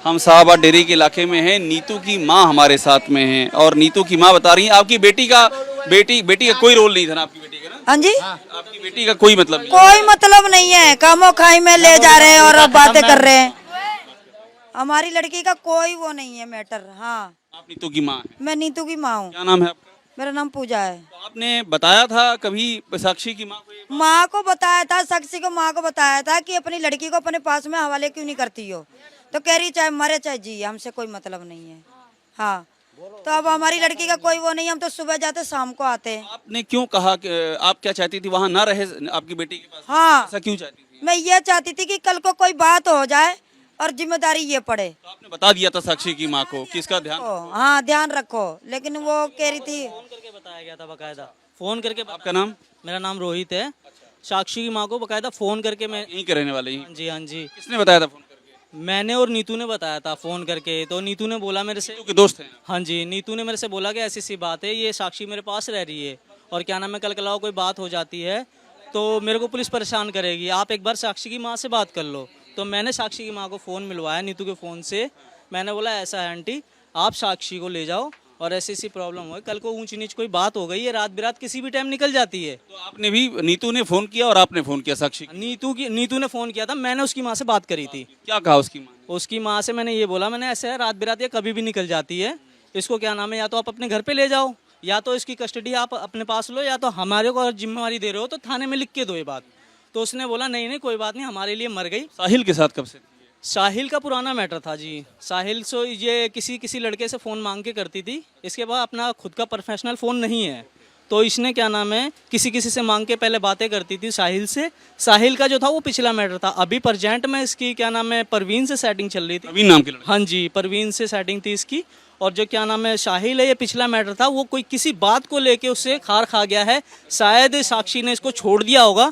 हम साहबाद डेरी के इलाके में हैं। नीतू की माँ हमारे साथ में हैं और नीतू की माँ बता रही है आपकी बेटी का कोई रोल नहीं था ना, आपकी बेटी का ना, हाँ जी, आपकी बेटी का कोई मतलब नहीं। कोई मतलब नहीं है, कामों खाई में ले जा रहे हैं और अब बातें कर रहे हैं। हमारी लड़की का कोई वो नहीं है मैटर। हाँ, आप नीतू की माँ हैं। मैं नीतू की माँ हूँ। क्या नाम है आपका? मेरा नाम पूजा है। तो आपने बताया था कभी साक्षी की माँ को ये? माँ को बताया था, साक्षी को माँ को बताया था कि अपनी लड़की को अपने पास में हवाले क्यों नहीं करती हो। तो कह रही चाहे मरे चाहे जी, हमसे कोई मतलब नहीं है। हाँ, तो अब हमारी लड़की का कोई वो नहीं, हम तो सुबह जाते शाम को आते। आपने क्यों कहा कि आप क्या चाहती थी वहाँ ना रहे आपकी बेटी के पास? हाँ, ऐसा क्यों चाहती थी? मैं ये चाहती थी कि कल को कोई बात हो जाए और जिम्मेदारी ये पड़े। तो आपने बता दिया था साक्षी की माँ को कि इसका ध्यान। हाँ, ध्यान रखो, लेकिन वो कह रही थी। फोन करके बताया गया था बकायदा, फोन करके आपका नाम? मेरा नाम रोहित है। साक्षी की माँ को बकायदा फोन करके मैं यहीं के रहने वाले ही? हाँ जी हाँ जी, किसने बताया था फोन करके? मैंने और नीतू ने बताया था फोन करके। तो नीतू ने बोला मेरे से, नीतू के दोस्त हैं? हाँ जी, नीतू ने मेरे से बोला कि ऐसी सी बात है, ये साक्षी मेरे पास रह रही है और क्या नाम है, कल कलाओ कोई बात हो जाती है तो मेरे को पुलिस परेशान करेगी, आप एक बार साक्षी की माँ से बात कर लो। तो मैंने साक्षी की माँ को फ़ोन मिलवाया नीतू के फ़ोन से। मैंने बोला ऐसा है आंटी, आप साक्षी को ले जाओ और ऐसी ऐसी प्रॉब्लम हो, कल को ऊंच नीच कोई बात हो गई है, रात बिरात किसी भी टाइम निकल जाती है। तो आपने भी, नीतू ने फोन किया और आपने फोन किया साक्षी की? नीतू ने फ़ोन किया था, मैंने उसकी माँ से बात करी थी। क्या कहा उसकी माँ ने? उसकी माँ से मैंने ये बोला, मैंने ऐसे है रात बिरात ये कभी भी निकल जाती है, इसको क्या नाम है, या तो आप अपने घर पे ले जाओ, या तो इसकी कस्टडी आप अपने पास लो, या तो हमारे को जिम्मेवारी दे रहे हो तो थाने में लिख के दो ये बात। तो उसने बोला नहीं नहीं कोई बात नहीं, हमारे लिए मर गई। साहिल के साथ कब से? साहिल का पुराना मैटर था जी। साहिल सो ये किसी लड़के से फ़ोन मांग के करती थी, इसके बाद अपना खुद का प्रोफेशनल फ़ोन नहीं है, तो इसने क्या नाम है किसी से मांग के पहले बातें करती थी साहिल से। साहिल का जो था वो पिछला मैटर था। अभी प्रजेंट में इसकी क्या नाम है परवीन से सेटिंग चल रही थी। प्रवीण नाम के लड़के? हाँ जी, परवीन से सेटिंग थी इसकी। और जो क्या नाम है साहिल है, ये पिछला मैटर था, वो कोई किसी बात को लेके उससे खार खा गया है। शायद साक्षी ने इसको छोड़ दिया होगा,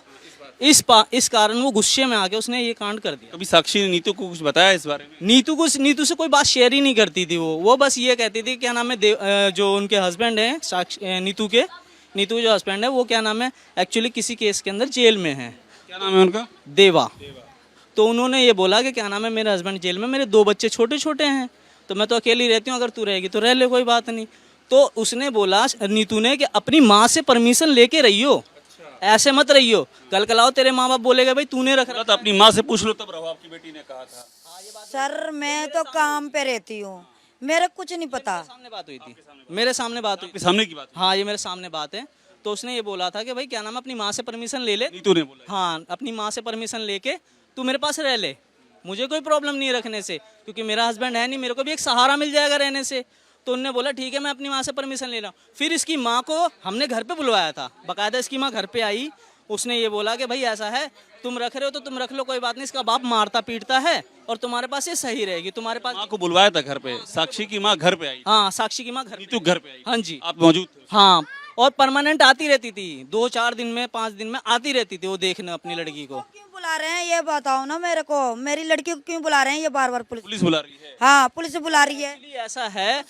इस कारण वो गुस्से में आके उसने ये कांड कर दिया। कभी साक्षी ने नीतू को कुछ बताया इस बारे में? नीतू से कोई बात शेयर ही नहीं करती थी। वो बस ये कहती थी क्या नाम है जो उनके हस्बैंड हैं नीतू के जो हस्बैंड है वो क्या नाम है एक्चुअली किसी केस के अंदर जेल में है। क्या नाम है उनका? देवा। तो उन्होंने ये बोला कि क्या नाम है मेरे हस्बैंड जेल में, मेरे 2 बच्चे छोटे छोटे हैं, तो मैं तो अकेली रहती हूँ, अगर तू रहेगी तो रह ले, कोई बात नहीं। तो उसने बोला नीतू ने कि अपनी माँ से परमिशन लेके रहियो, ऐसे मत रहियो, कल कलाओ तेरे माँ बाप बोलेगा भाई तूने रख तो अपनी माँ से पूछ लो तब रहो, आपकी बेटी ने कहा था। सर मैं तो काम पे रहती हूँ, मेरे कुछ नहीं पता। सामने बात हुई थी, मेरे सामने बात हुई आपके सामने की बात है? हाँ ये मेरे सामने बात है। तो उसने ये बोला था कि भाई क्या नाम है अपनी माँ से परमिशन ले ले। नीतू ने बोला? हाँ, अपनी माँ से परमिशन लेके तू मेरे पास रह ले, मुझे कोई प्रॉब्लम नहीं है रखने से, क्योंकि मेरा हस्बैंड है नहीं, मेरे को भी एक सहारा मिल जाएगा रहने से। तो उन्होंने बोला ठीक है मैं अपनी माँ से परमिशन ले रहा हूँ। फिर इसकी माँ को हमने घर पे बुलवाया था, बाकायदा इसकी माँ घर पे आई। उसने ये बोला कि भाई ऐसा है तुम रख रहे हो तो तुम रख लो, कोई बात नहीं, इसका बाप मारता पीटता है और तुम्हारे पास ये सही रहेगी, तुम्हारे पास। माँ को बुलवाया था घर पे? साक्षी की माँ घर पे आई? हाँ, साक्षी की माँ घर नीतू घर पे आई? हाँ जी, आप मौजूद थे? हाँ, और परमानेंट आती रहती थी, 2-4 दिन में 5 दिन में आती रहती थी वो देखने अपनी लड़की को। क्यों बुला रहे हैं ये बताओ ना मेरे को, मेरी लड़की को क्यों बुला रहे हैं ये बार बार? पुलिस बुला रही है? हाँ, पुलिस बुला रही है। एक्चुअली ऐसा है,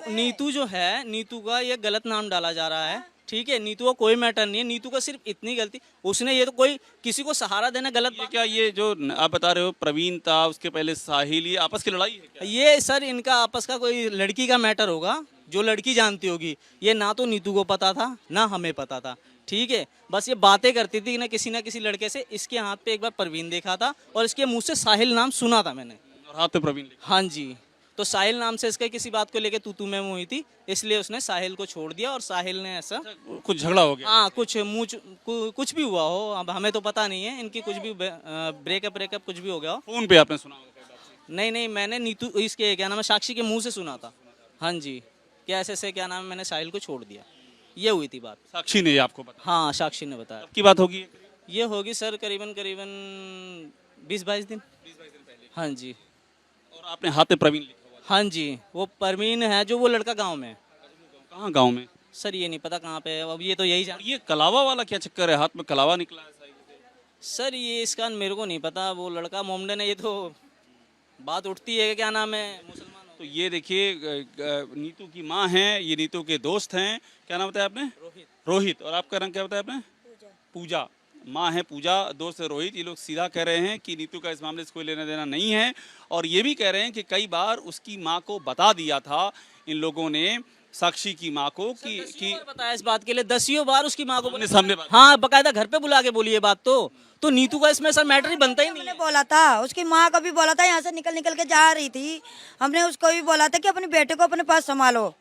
नीतू जो है, नीतू का ये गलत नाम डाला जा रहा है, ठीक है। नीतू का कोई मैटर नहीं है, नीतू का सिर्फ इतनी गलती, उसने ये तो कोई किसी को सहारा देना गलत ये क्या, ये जो आप बता रहे हो प्रवीण था, उसके पहले साहिल, ये आपस की लड़ाई है क्या? ये सर इनका आपस का कोई लड़की का मैटर होगा, जो लड़की जानती होगी। ये ना तो नीतू को पता था ना हमें पता था, ठीक है। बस ये बातें करती थी ना किसी लड़के से। इसके हाथ पे एक बार प्रवीण देखा था और इसके मुंह से साहिल नाम सुना था मैंने, और हाथ पे प्रवीण लिखा? हाँ जी। तो साहिल नाम से इसका किसी बात को लेके तू में हुई थी, इसलिए उसने साहिल को छोड़ दिया और साहिल ने ऐसा कुछ झगड़ा हो गया? हाँ कुछ भी हुआ हो, अब हमें तो पता नहीं है, इनकी कुछ भी ब्रेकअप कुछ भी हो गया हो। फोन पे आपने सुना होगा? नहीं, मैंने नीतू इसके क्या नाम है साक्षी के मुंह से सुना था, हाँ जी, कि ऐसे से क्या नाम है मैंने साहिल को छोड़ दिया, ये हुई थी बात। साक्षी ने ये आपको बताया? हाँ, साक्षी ने बताया। की बात होगी? ये होगी सर करीबन 20-22 दिन। 20-22 दिन पहले? हाँ जी, और आपने हाथ पे प्रवीण लिखा हुआ? हाँ जी, वो परवीन है जो वो लड़का गाँव में है। कहाँ गाँव में? सर ये नहीं पता कहाँ पे है, अब ये तो यही जान। और ये कलावा वाला क्या चक्कर है, हाथ में कलावा निकला है साहिल से? सर ये इसका मेरे को नहीं पता, वो लड़का मोमडन है, ये तो बात उठती है कि क्या नाम है मुसलमान हो। तो ये देखिए नीतू की माँ हैं, ये नीतू के दोस्त हैं। क्या नाम बताया आपने? रोहित। और आपका रंग क्या बताया आपने? पूजा। माँ है पूजा, दोस्त रोहित, ये लोग सीधा कह रहे हैं कि नीतू का इस मामले से कोई लेना देना नहीं है। और ये भी कह रहे हैं कि कई बार उसकी माँ को बता दिया था इन लोगों ने, साक्षी की माँ को, कि बताया इस बात के लिए 10 बार उसकी माँ को सामने सामने बात। हाँ बकायदा घर पे बुला के बोली ये बात। तो नीतू का इसमें सर मैटर ही बनता ही नहीं हमने है। बोला था, उसकी माँ को भी बोला था, यहाँ से निकल निकल के जा रही थी, हमने उसको भी बोला था कि अपने बेटे को अपने पास संभालो।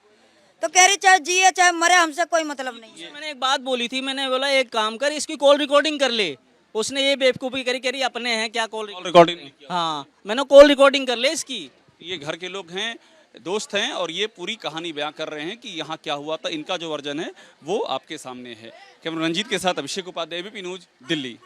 तो कह रही चाहे जिए चाहे मरे, हमसे कोई मतलब नहीं है। मैंने एक बात बोली थी, मैंने बोला एक काम कर, इसकी कॉल रिकॉर्डिंग कर ले। उसने ये बेवकूफ़ी करी, कह रही अपने हैं क्या कॉल रिकॉर्डिंग नहीं किया। हाँ मैंने कॉल रिकॉर्डिंग कर ले इसकी। ये घर के लोग हैं, दोस्त हैं, और ये पूरी कहानी बयां कर रहे हैं कि यहाँ क्या हुआ था। इनका जो वर्जन है वो आपके सामने है। कैमरा रंजीत के साथ अभिषेक उपाध्याय, एबीपी न्यूज, दिल्ली।